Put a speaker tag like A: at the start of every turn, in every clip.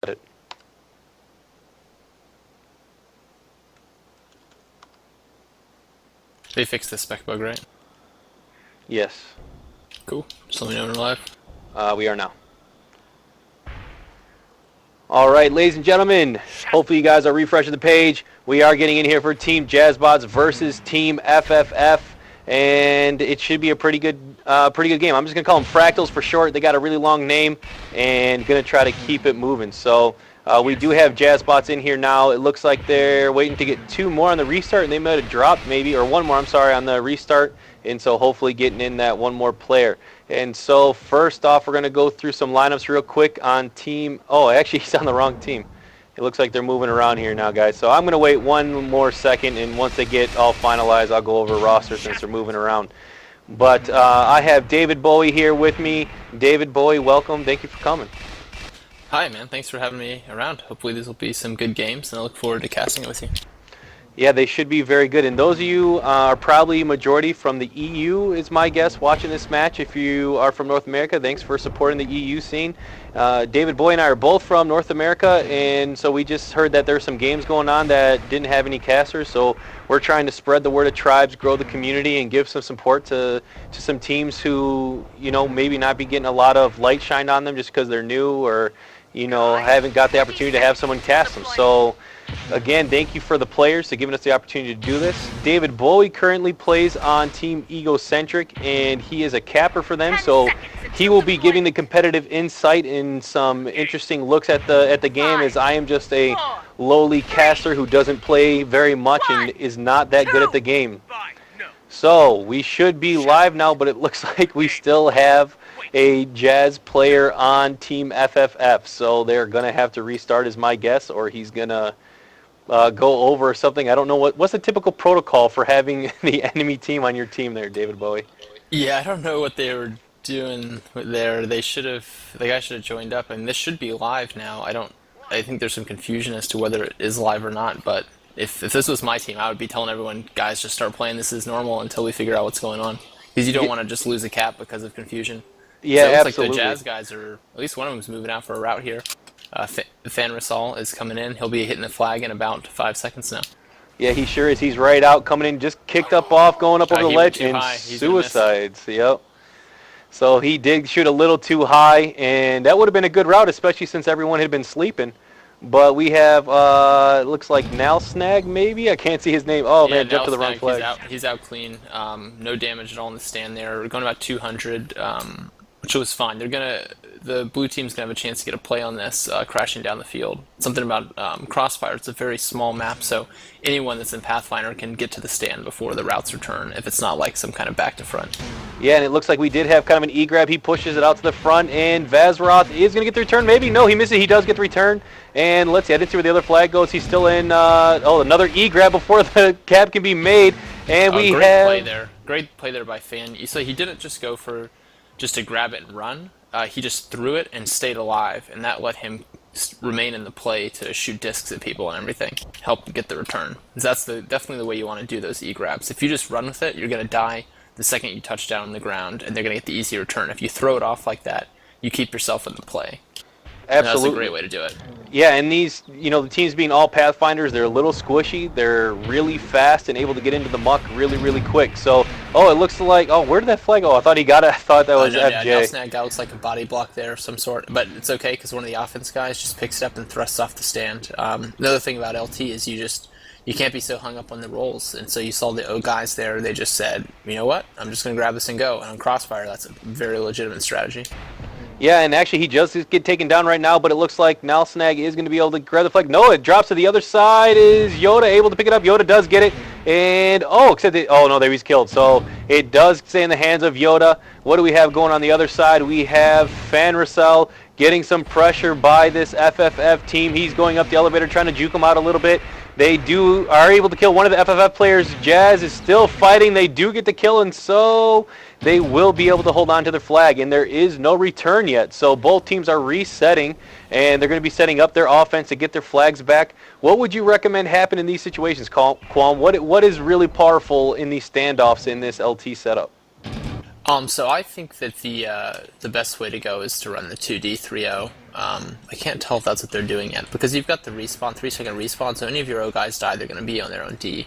A: it.
B: They fixed the spec bug, right?
A: Yes.
B: Cool. Just let me know when we're live.
A: We are now. All right, ladies and gentlemen, hopefully you guys are refreshing the page. We are getting in here for Team Jazzbots versus Team FFF, and it should be a pretty good game. I'm just going to call them Fractals for short. They got a really long name, and going to try to keep it moving. So we do have Jazzbots in here now. It looks like they're waiting to get 2 more on the restart, and they might have dropped maybe, or 1 more, I'm sorry, on the restart. And so hopefully getting in that 1 more player. And so first off, we're going to go through some lineups real quick on team. Oh, actually, he's on the wrong team. It looks like they're moving around here now, guys. So I'm going to wait 1 more second, and once they get all finalized, I'll go over roster since they're moving around. But I have David Bowie here with me. David Bowie, welcome. Thank you for coming.
B: Hi, man. Thanks for having me around. Hopefully these will be some good games, and I look forward to casting it with you.
A: Yeah, they should be very good. And those of you are probably majority from the EU, is my guess, watching this match. If you are from North America, thanks for supporting the EU scene. David Boy and I are both from North America, and so we just heard that there's some games going on that didn't have any casters. So we're trying to spread the word of tribes, grow the community, and give some support to some teams who, you know, maybe not be getting a lot of light shined on them just because they're new or, you know, haven't got the opportunity to have someone cast them. So again, thank you for the players for giving us the opportunity to do this. David Bowie currently plays on Team Egocentric, and he is a capper for them, so he will be giving the competitive insight and some interesting looks at the game, as I am just a lowly caster who doesn't play very much and is not that good at the game. So we should be live now, but it looks like we still have a Jazz player on Team FFF, so they're going to have to restart is my guess, or he's going to go over something. I don't know what's the typical protocol for having the enemy team on your team there, David Bowie.
B: Yeah, I don't know what they were doing there. The guy should have joined up, and this should be live now. I think there's some confusion as to whether it is live or not, but if this was my team, I would be telling everyone, guys, just start playing this as normal until we figure out what's going on. Because you don't want to just lose a cap because of confusion.
A: Yeah,
B: so it looks
A: absolutely.
B: like the Jazz guys are, at least one of them is moving out for a route here. Fan Rasal is coming in. He'll be hitting the flag in about 5 seconds now.
A: Yeah, he sure is. He's right out, coming in, just kicked up off, going up over the ledge, and suicides. Yep. So he did shoot a little too high, and that would have been a good route, especially since everyone had been sleeping. But we have, looks like Nalsnag, maybe? I can't see his name. Oh,
B: yeah,
A: man, jumped to the wrong flag.
B: He's out clean. No damage at all in the stand there. We're going about 200, which was fine. The blue team's going to have a chance to get a play on this, crashing down the field. Something about Crossfire. It's a very small map, so anyone that's in Pathfinder can get to the stand before the routes return, if it's not like some kind of back to front.
A: Yeah, and it looks like we did have kind of an E-grab. He pushes it out to the front, and Vazroth is going to get the return. Maybe. No, he missed it. He does get the return. And let's see. I didn't see where the other flag goes. He's still in. Another E-grab before the cap can be made. And we have...
B: Play there. Great play there by Fan. So he didn't just go for just to grab it and run. He just threw it and stayed alive, and that let him remain in the play to shoot discs at people and everything. Help get the return. That's definitely the way you want to do those E-grabs. If you just run with it, you're going to die the second you touch down on the ground, and they're going to get the easy return. If you throw it off like that, you keep yourself in the play.
A: Absolutely.
B: That's a great way to do it.
A: Yeah, and these, you know, the teams being all Pathfinders, they're a little squishy. They're really fast and able to get into the muck really, really quick. So, it looks like, where did that flag go? I thought he got it. I thought that was FJ.
B: Yeah, Snag, that looks like a body block there of some sort. But it's okay, because one of the offense guys just picks it up and thrusts off the stand. Another thing about LT is you can't be so hung up on the rolls. And so you saw the O guys there, they just said, you know what, I'm just going to grab this and go. And on Crossfire, that's a very legitimate strategy.
A: Yeah, and actually he just get taken down right now, but it looks like Nalsnag is going to be able to grab the flag. No, it drops to the other side. Is Yoda able to pick it up? Yoda does get it. And, no, there he's killed. So it does stay in the hands of Yoda. What do we have going on the other side? We have Fan Rasal getting some pressure by this FFF team. He's going up the elevator trying to juke him out a little bit. They are able to kill one of the FFF players. Jazz is still fighting. They do get the kill, and so they will be able to hold on to their flag. And there is no return yet. So both teams are resetting, and they're going to be setting up their offense to get their flags back. What would you recommend happen in these situations, Qualm? What is really powerful in these standoffs in this LT setup?
B: So I think that the best way to go is to run the 2D 3-0. I can't tell if that's what they're doing yet, because you've got the respawn, 3-second respawn, so any of your O guys die, they're going to be on their own D.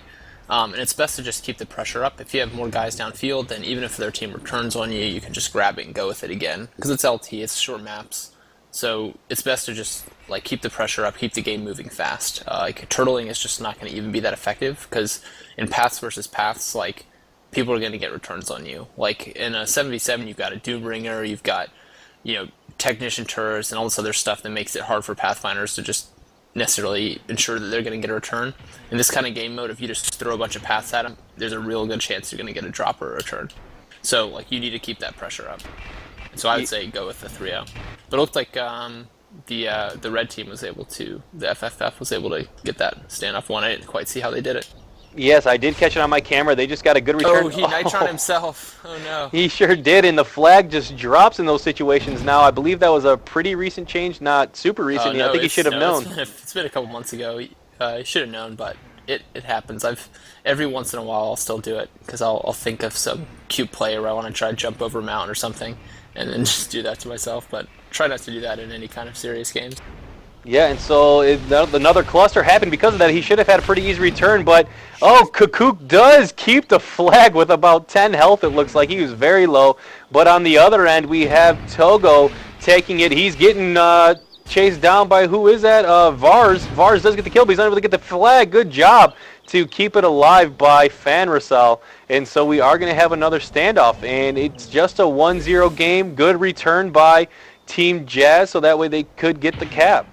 B: And it's best to just keep the pressure up. If you have more guys downfield, then even if their team returns on you, you can just grab it and go with it again. Because it's LT, it's short maps. So it's best to just keep the pressure up, keep the game moving fast. Turtling is just not going to even be that effective, because in paths versus paths, people are going to get returns on you. In a 7v7, you've got a Doombringer, you've got, Technician turrets, and all this other stuff that makes it hard for Pathfinders to just necessarily ensure that they're going to get a return. In this kind of game mode, if you just throw a bunch of paths at them, there's a real good chance you're going to get a drop or a return. So, you need to keep that pressure up. So I would say go with the 3-0. But it looked like the red team was able to, the FFF was able to get that standoff one. I didn't quite see how they did it.
A: Yes, I did catch it on my camera. They just got a good return.
B: Oh, he Nitron himself. Oh, no.
A: He sure did, and the flag just drops in those situations now. I believe that was a pretty recent change, not super recent.
B: No,
A: I think he should have known.
B: It's been a couple months ago. He should have known, but it happens. Every once in a while I'll still do it, because I'll think of some cute play where I want to try to jump over a mountain or something, and then just do that to myself, but try not to do that in any kind of serious games.
A: Yeah, and so another cluster happened because of that. He should have had a pretty easy return, but Kakook does keep the flag with about 10 health, it looks like. He was very low. But on the other end, we have Togo taking it. He's getting chased down by, who is that? Vars. Vars does get the kill, but he's unable to get the flag. Good job to keep it alive by Fanrasal. And so we are going to have another standoff, and it's just a 1-0 game. Good return by Team Jazz, so that way they could get the cap.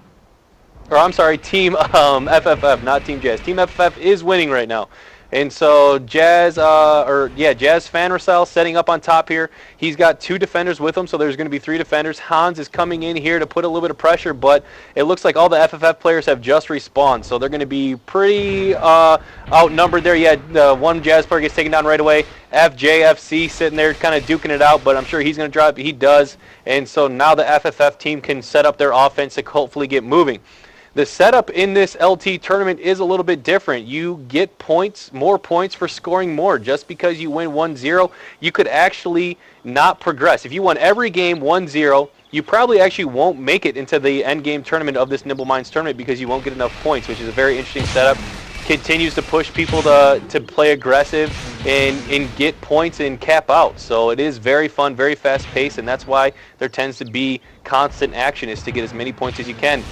A: Or I'm sorry, Team FFF, not Team Jazz. Team FFF is winning right now. And so Jazz Fanrasal setting up on top here. He's got 2 defenders with him, so there's going to be 3 defenders. Hans is coming in here to put a little bit of pressure, but it looks like all the FFF players have just respawned, so they're going to be pretty outnumbered there. Yeah, one Jazz player gets taken down right away. FJFC sitting there kind of duking it out, but I'm sure he's going to drop. He does. And so now the FFF team can set up their offense to hopefully get moving. The setup in this LT tournament is a little bit different. You get points, more points for scoring more. Just because you win 1-0, you could actually not progress. If you won every game 1-0, you probably actually won't make it into the end game tournament of this Nimble Minds tournament, because you won't get enough points, which is a very interesting setup. Continues to push people to play aggressive and get points and cap out. So it is very fun, very fast paced, and that's why there tends to be constant action, is to get as many points as you can.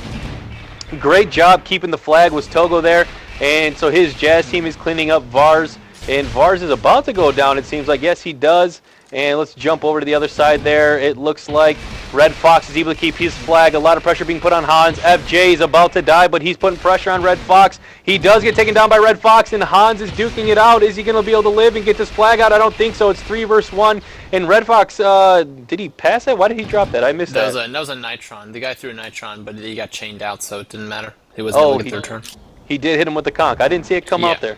A: Great job keeping the flag was Togo there, and so his Jazz team is cleaning up Vars, and Vars is about to go down, it seems like. Yes, he does. And let's jump over to the other side there. It looks like Red Fox is able to keep his flag. A lot of pressure being put on Hans. FJ is about to die, but he's putting pressure on Red Fox. He does get taken down by Red Fox, and Hans is duking it out. Is he going to be able to live and get this flag out? I don't think so. It's 3 versus 1. And Red Fox, did he pass that? Why did he drop that? I missed that.
B: That was a Nitron. The guy threw a Nitron, but he got chained out, so it didn't matter. He wasn't able to get the return.
A: He did hit him with the conch. I didn't see it come out there.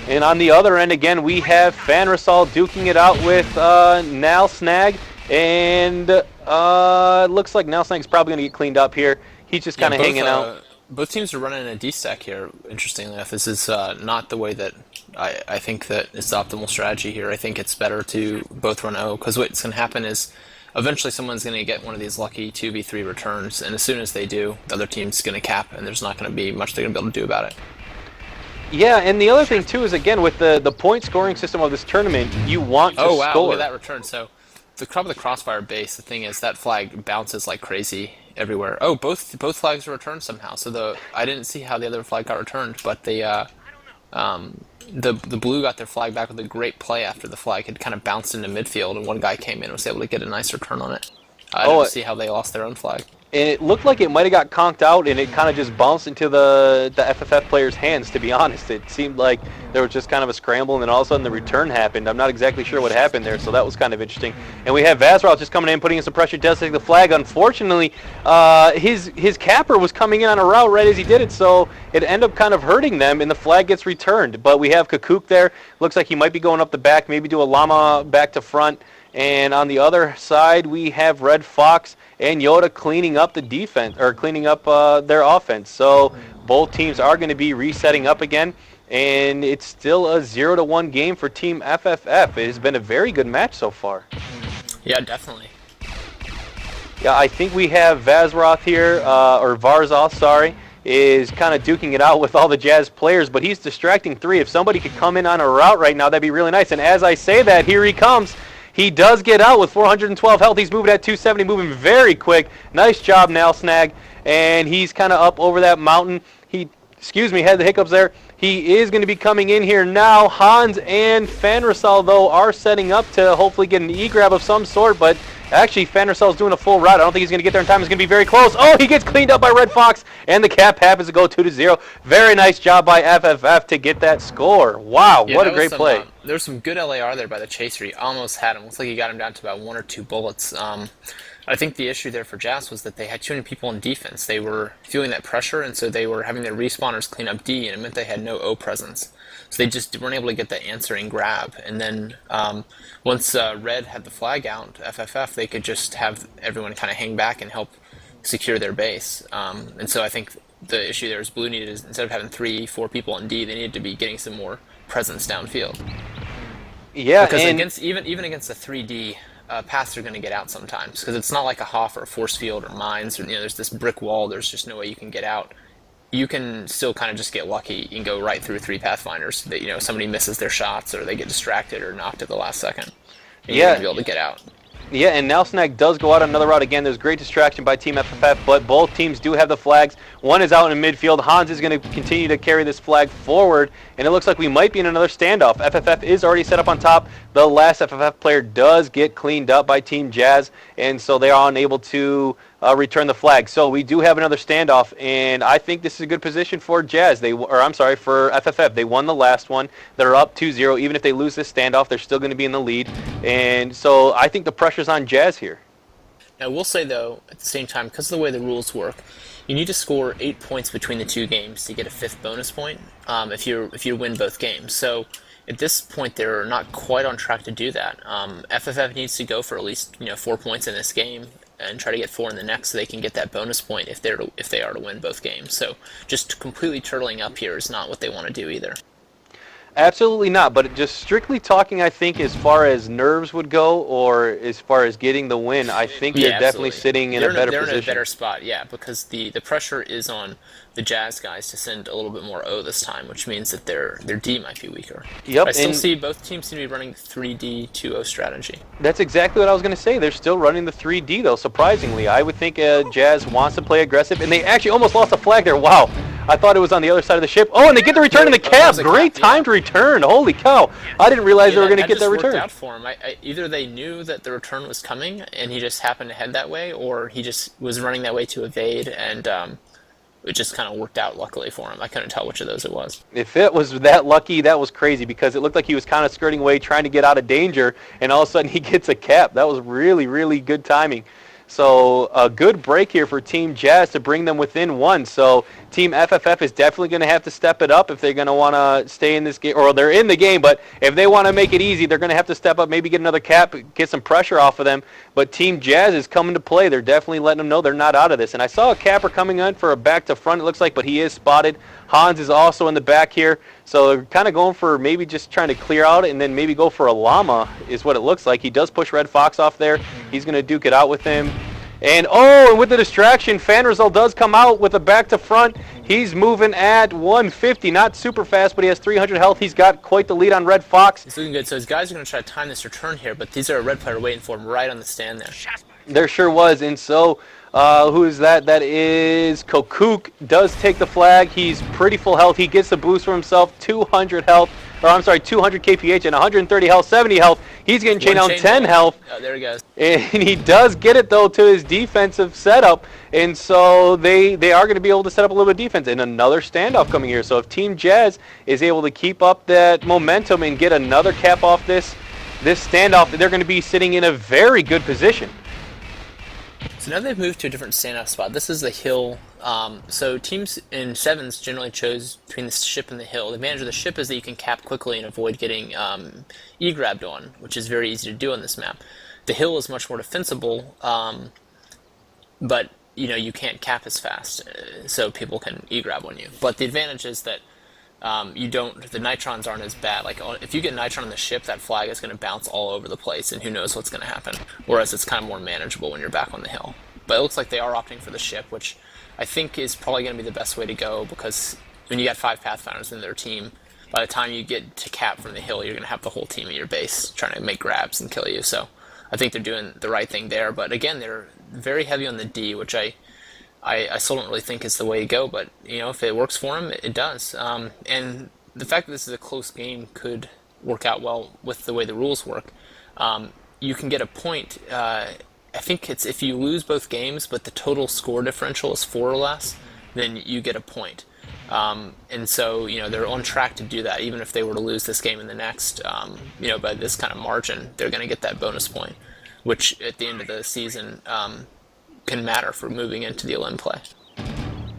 A: And on the other end, again, we have Fanrasal duking it out with Nalsnag. And it looks like Nalsnag's probably going to get cleaned up here. He's just kind of hanging out.
B: Both teams are running a D-stack here, interestingly enough. This is not the way that I think that is the optimal strategy here. I think it's better to both run O, because what's going to happen is eventually someone's going to get one of these lucky 2v3 returns, and as soon as they do, the other team's going to cap, and there's not going to be much they're going to be able to do about it.
A: Yeah, and the other thing, too, is, again, with the point scoring system of this tournament, you want to score.
B: Oh, wow, look at that return. So the problem with the crossfire base, the thing is that flag bounces like crazy everywhere. Oh, both flags are returned somehow. So I didn't see how the other flag got returned, but the blue got their flag back with a great play after the flag had kind of bounced into midfield, and one guy came in and was able to get a nice return on it. I didn't see how they lost their own flag.
A: And it looked like it might have got conked out, and it kind of just bounced into the FFF player's hands, to be honest. It seemed like there was just kind of a scramble, and then all of a sudden the return happened. I'm not exactly sure what happened there, so that was kind of interesting. And we have Vazral just coming in, putting in some pressure, does take the flag. Unfortunately, his capper was coming in on a route right as he did it, so it ended up kind of hurting them, and the flag gets returned. But we have Kakook there. Looks like he might be going up the back, maybe do a llama back to front. And on the other side, we have Red Fox and Yoda cleaning up the defense, or cleaning up their offense. So both teams are going to be resetting up again. and it's still a 0-1 game for Team FFF. It has been a very good match so far.
B: Yeah, definitely.
A: Yeah, I think we have Vazroth here, or Varzoth, sorry, is kind of duking it out with all the Jazz players, but he's distracting 3. If somebody could come in on a route right now, that'd be really nice. And as I say that, here he comes. He does get out with 412 health. He's moving at 270, moving very quick. Nice job, Nalsnag. And he's kind of up over that mountain. Had the hiccups there. He is going to be coming in here now. Hans and Fanrasal, though, are setting up to hopefully get an E-grab of some sort, but actually Fanrasal's doing a full route. I don't think he's going to get there in time. It's going to be very close. Oh, he gets cleaned up by Red Fox, and the cap happens to go 2-0. Very nice job by FFF to get that score. Wow, yeah, what a great play.
B: There was some good LAR there by the chaser. He almost had him. Looks like he got him down to about 1 or 2 bullets. I think the issue there for Jazz was that they had too many people in defense. They were feeling that pressure, and so they were having their respawners clean up D, and it meant they had no O presence. So they just weren't able to get the answering grab. And then once Red had the flag out, FFF, they could just have everyone kind of hang back and help secure their base. And so I think the issue there is Blue needed, instead of having 3-4 people in D, they needed to be getting some more presence downfield.
A: Yeah,
B: because even against a 3D, paths are going to get out sometimes, because it's not like a Hoff or a force field or mines, or there's this brick wall, there's just no way you can get out. You can still kind of just get lucky. You can go right through 3 Pathfinders that somebody misses their shots, or they get distracted or knocked at the last second, and you're going to be able to get out.
A: Yeah, and Nalsnag does go out on another route. Again, there's great distraction by Team FFF, but both teams do have the flags. One is out in midfield. Hans is going to continue to carry this flag forward, and it looks like we might be in another standoff. FFF is already set up on top. The last FFF player does get cleaned up by Team Jazz, and so they are unable to return the flag. So we do have another standoff, and I think this is a good position for Jazz. For FFF. They won the last one. They're up 2-0. Even if they lose this standoff, they're still going to be in the lead. And so I think the pressure's on Jazz here.
B: Now, we'll say, though, at the same time, because of the way the rules work, you need to score 8 points between the 2 games to get a 5th bonus point if you win both games. So at this point, they're not quite on track to do that. FFF needs to go for at least 4 points in this game and try to get 4 in the next, so they can get that bonus point if they are to win both games. So just completely turtling up here is not what they want to do either.
A: Absolutely not, but just strictly talking, I think, as far as nerves would go, or as far as getting the win, I think they're definitely sitting in a better position.
B: They're in a better spot, yeah, because the pressure is on the Jazz guys to send a little bit more O this time, which means that their D might be weaker.
A: Yep,
B: I still see both teams seem to be running the 3D 2-0 strategy.
A: That's exactly what I was going to say. They're still running the 3D, though, surprisingly. I would think Jazz wants to play aggressive, and they actually almost lost a flag there. Wow. I thought it was on the other side of the ship. Oh, and they get the return in the cap. Great time to return. Holy cow. I didn't realize they were going to get that return.
B: That just worked out for him. Either they knew that the return was coming, and he just happened to head that way, or he just was running that way to evade, and it just kind of worked out luckily for him. I couldn't tell which of those it was.
A: If it was that lucky, that was crazy, because it looked like he was kind of skirting away, trying to get out of danger, and all of a sudden he gets a cap. That was really, really good timing. So a good break here for Team Jazz to bring them within 1. So Team FFF is definitely going to have to step it up if they're going to want to stay in this game, or they're in the game, but if they want to make it easy, they're going to have to step up, maybe get another cap, get some pressure off of them. But Team Jazz is coming to play. They're definitely letting them know they're not out of this. And I saw a capper coming in for a back to front, it looks like, but he is spotted. Hans is also in the back here. So they're kind of going for maybe just trying to clear out and then maybe go for a llama is what it looks like. He does push Red Fox off there. He's going to duke it out with him. And with the distraction, Fanrazal does come out with a back to front. He's moving at 150, not super fast, but he has 300 health. He's got quite the lead on Red Fox.
B: He's looking good. So his guys are going to try to time this return here, but these are a red player waiting for him right on the stand there.
A: There sure was. And so who is that? That is Kokuk. Does take the flag. He's pretty full health. He gets the boost for himself, 200 health. 200 KPH and 130 health, 70 health. He's getting chained down 10 health.
B: Oh, there he goes.
A: And he does get it, though, to his defensive setup. And so they are going to be able to set up a little bit of defense. And another standoff coming here. So if Team Jazz is able to keep up that momentum and get another cap off this standoff, they're going to be sitting in a very good position.
B: So now they've moved to a different standoff spot. This is the hill. So teams in 7s generally chose between the ship and the hill. The advantage of the ship is that you can cap quickly and avoid getting E-grabbed on, which is very easy to do on this map. The hill is much more defensible, but you can't cap as fast, so people can E-grab on you. But the advantage is that the nitrons aren't as bad. Like if you get nitron on the ship, that flag is going to bounce all over the place, and who knows what's going to happen. Whereas it's kind of more manageable when you're back on the hill. But it looks like they are opting for the ship, which I think is probably going to be the best way to go, because when you got 5 Pathfinders in their team, by the time you get to cap from the hill, you're going to have the whole team at your base trying to make grabs and kill you. So I think they're doing the right thing there. But again, they're very heavy on the D, which I still don't really think is the way to go. But if it works for them, it does. And the fact that this is a close game could work out well with the way the rules work. You can get a point. I think it's if you lose both games, but the total score differential is 4 or less, then you get a point. And so, they're on track to do that. Even if they were to lose this game and the next, by this kind of margin, they're going to get that bonus point, which at the end of the season can matter for moving into the Olymp play.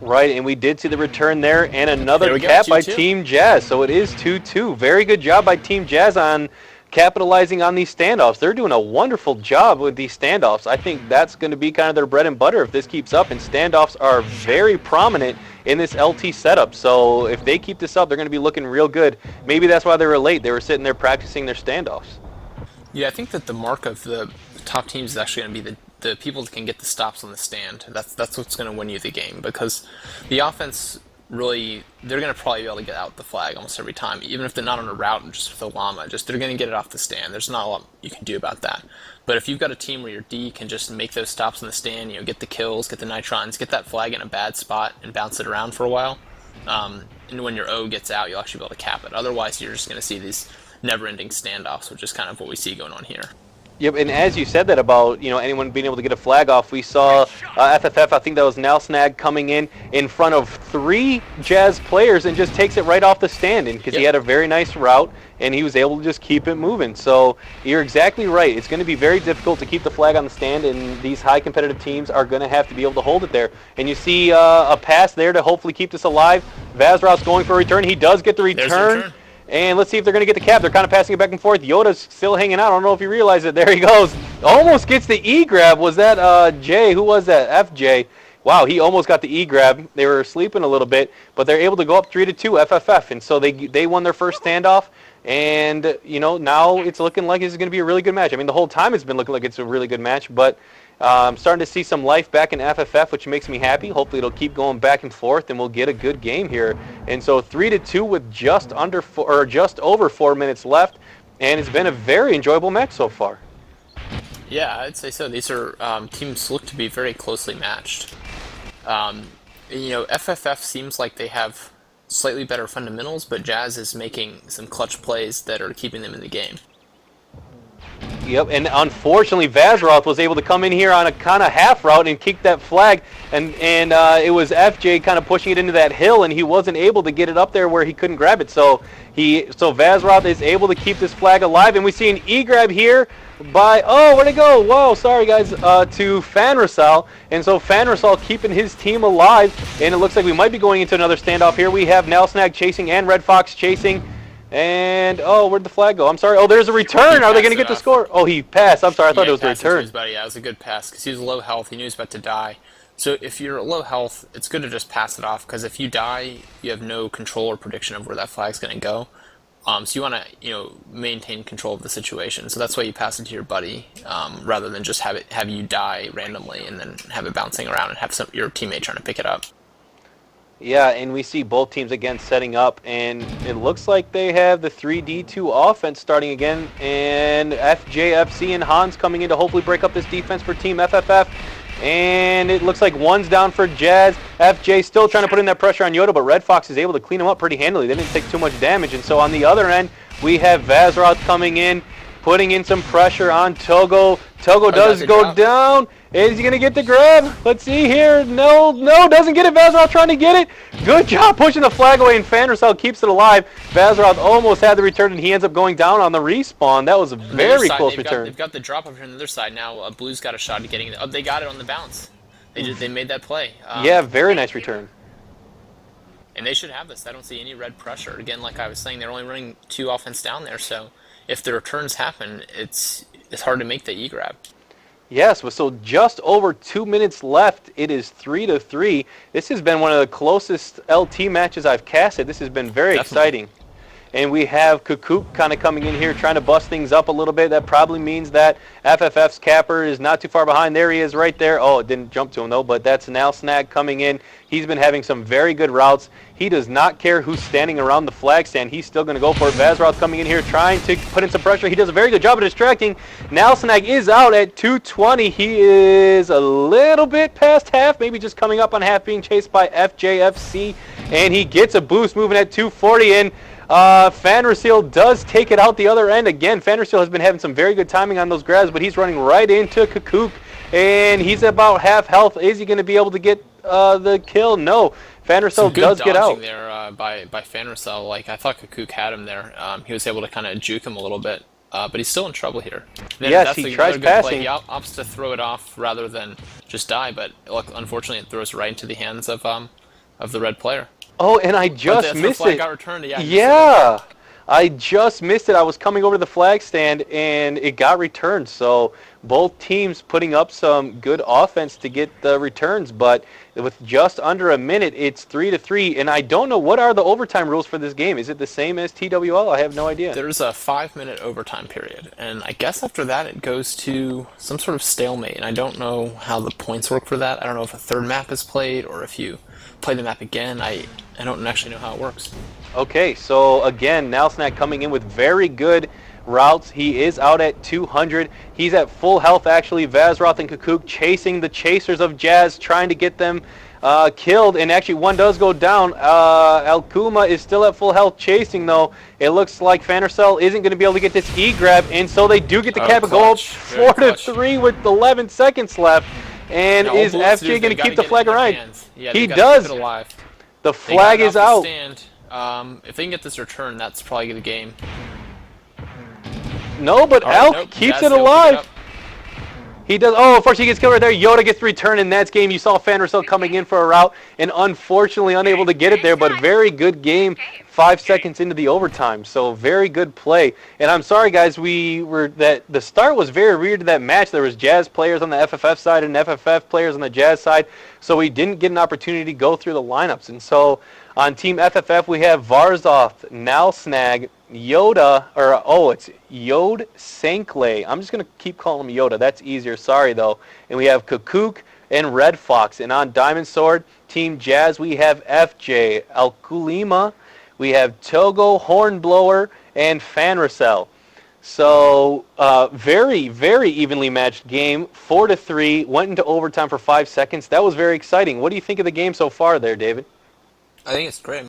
A: Right, and we did see the return there, and another
B: There
A: cap by
B: 2-2.
A: Team Jazz. So it is 2-2. Very good job by Team Jazz on capitalizing on these standoffs. They're doing a wonderful job with these standoffs. I think that's going to be kind of their bread and butter if this keeps up, and standoffs are very prominent in this LT setup. So if they keep this up, they're going to be looking real good. Maybe that's why they were late. They were sitting there practicing their standoffs.
B: Yeah, I think that the mark of the top teams is actually going to be the people that can get the stops on the stand. That's what's going to win you the game, because the offense really, they're going to probably be able to get out the flag almost every time, even if they're not on a route and just with a llama. Just they're going to get it off the stand. There's not a lot you can do about that. But if you've got a team where your D can just make those stops on the stand, get the kills, get the nitrons, get that flag in a bad spot and bounce it around for a while, and when your O gets out, you'll actually be able to cap it. Otherwise, you're just going to see these never-ending standoffs, which is kind of what we see going on here.
A: Yep, and as you said that about anyone being able to get a flag off, we saw FFF, I think that was Nalsnag, coming in front of 3 Jazz players and just takes it right off the stand, and because he had a very nice route and he was able to just keep it moving. So you're exactly right. It's going to be very difficult to keep the flag on the stand, and these high competitive teams are going to have to be able to hold it there. And you see a pass there to hopefully keep this alive. Vazrov's going for a return. He does get the return. And let's see if they're going to get the cap. They're kind of passing it back and forth. Yoda's still hanging out. I don't know if you realize it. There he goes. Almost gets the E-grab. Was that Jay? Who was that? FJ. Wow, he almost got the E-grab. They were sleeping a little bit, but they're able to go up 3-2 FFF. And so they won their first standoff. And, now it's looking like this is going to be a really good match. I mean, the whole time it's been looking like it's a really good match, but I'm starting to see some life back in FFF, which makes me happy. Hopefully it'll keep going back and forth, and we'll get a good game here. And so 3-2 with just over 4 minutes left, and it's been a very enjoyable match so far.
B: Yeah, I'd say so. These are teams look to be very closely matched. FFF seems like they have slightly better fundamentals, but Jazz is making some clutch plays that are keeping them in the game.
A: Yep, and unfortunately, Vazroth was able to come in here on a kind of half route and kick that flag, and it was FJ kind of pushing it into that hill, and he wasn't able to get it up there where he couldn't grab it. So Vazroth is able to keep this flag alive, and we see an E-grab here by, where'd it go? Whoa, sorry guys, to Fanrasal. And so Fanrasal keeping his team alive, and it looks like we might be going into another standoff here. We have Nalsnag chasing and Red Fox chasing. And, where'd the flag go? I'm sorry. There's a return. Are they going to get the score? Oh, he passed. I'm sorry. I thought it was the return.
B: Yeah, it was a good pass because he was low health. He knew he was about to die. So if you're low health, it's good to just pass it off, because if you die, you have no control or prediction of where that flag's going to go. So you want to, maintain control of the situation. So that's why you pass it to your buddy, rather than just have you die randomly and then have it bouncing around and have your teammate trying to pick it up.
A: Yeah, and we see both teams again setting up, and it looks like they have the 3D2 offense starting again, and FJFC and Hans coming in to hopefully break up this defense for Team FFF. And it looks like one's down for Jazz. FJ still trying to put in that pressure on Yoda, but Red Fox is able to clean him up pretty handily. They didn't take too much damage. And so on the other end, we have Vazroth coming in, putting in some pressure on Togo. Togo does go down. Is he going to get the grab? Let's see here. No, doesn't get it. Vazroth trying to get it. Good job pushing the flag away, and Fandersel keeps it alive. Vazroth almost had the return, and he ends up going down on the respawn. That was a very close return.
B: They've got the drop over here on the other side now. Blue's got a shot at getting it. Oh, they got it on the bounce. They made that play.
A: Yeah, very nice return.
B: And they should have this. I don't see any red pressure. Again, like I was saying, they're only running 2 offense down there, so if the returns happen, it's hard to make the E-grab.
A: Yes, so just over 2 minutes left. It is 3-3. This has been one of the closest LT matches I've casted. This has been very
B: Definitely.
A: exciting. And we have Kukuk kind of coming in here trying to bust things up a little bit. That probably means that FFF's capper is not too far behind. There he is right there. Oh, it didn't jump to him though, but that's Snag coming in. He's been having some very good routes. He does not care who's standing around the flag stand. He's still going to go for it. Vazroth coming in here trying to put in some pressure. He does a very good job of distracting. Snag is out at 220. He is a little bit past half, maybe just coming up on half, being chased by FJFC. And he gets a boost moving at 240. And Fanrasil does take it out the other end. Again, Fanrasil has been having some very good timing on those grabs, but he's running right into Kukuk, and he's about half health. Is he going to be able to get the kill? No. Fanrasil does get out.
B: There by Fanrasil. Like, I thought Kukuk had him there. He was able to kind of juke him a little bit, but he's still in trouble here.
A: Yes, he tries passing.
B: He opts to throw it off rather than just die, but unfortunately it throws right into the hands of the red player.
A: Oh, and I just missed it.
B: Got returned.
A: Yeah, I just missed it. I was coming over to the flag stand, and it got returned. So both teams putting up some good offense to get the returns, but with just under a minute, it's 3-3. And I don't know, what are the overtime rules for this game? Is it the same as TWL? I have no idea.
B: There's a 5-minute overtime period, and I guess after that it goes to some sort of stalemate. And I don't know how the points work for that. I don't know if a third map is played or if you play the map again. I don't actually know how it works.
A: Okay, so again, Snag coming in with very good routes. He is out at 200. He's at full health, actually. Vazroth and Kukuk chasing the chasers of Jazz, trying to get them killed. And actually, one does go down. Alkuma is still at full health chasing, though. It looks like Fanarcell isn't going to be able to get this E-grab, and so they do get the cap of gold. 4-3 with 11 seconds left. And is FJ going to keep the flag around?
B: Yeah,
A: he does.
B: Keep it alive.
A: The flag is out.
B: If they can get this return, that's probably the game.
A: No, but Alk keeps it alive. He does. Oh, unfortunately, he gets killed right there. Yoda gets the return in that game. You saw Fandercell coming in for a route and unfortunately unable to get it there, but very good game 5 seconds into the overtime. So very good play. And I'm sorry, guys, the start was very weird to that match. There was Jazz players on the FFF side and FFF players on the Jazz side, so we didn't get an opportunity to go through the lineups. And so on Team FFF, we have Varzoth, Snag, Yoda, it's Yod Sankle. I'm just going to keep calling him Yoda. That's easier. Sorry, though. And we have Kukuk and Red Fox. And on Diamond Sword, Team Jazz, we have FJ, Alkulima, we have Togo, Hornblower, and Fanracel. So very, very evenly matched game. 4-3, went into overtime for 5 seconds. That was very exciting. What do you think of the game so far there, David?
B: I think it's great.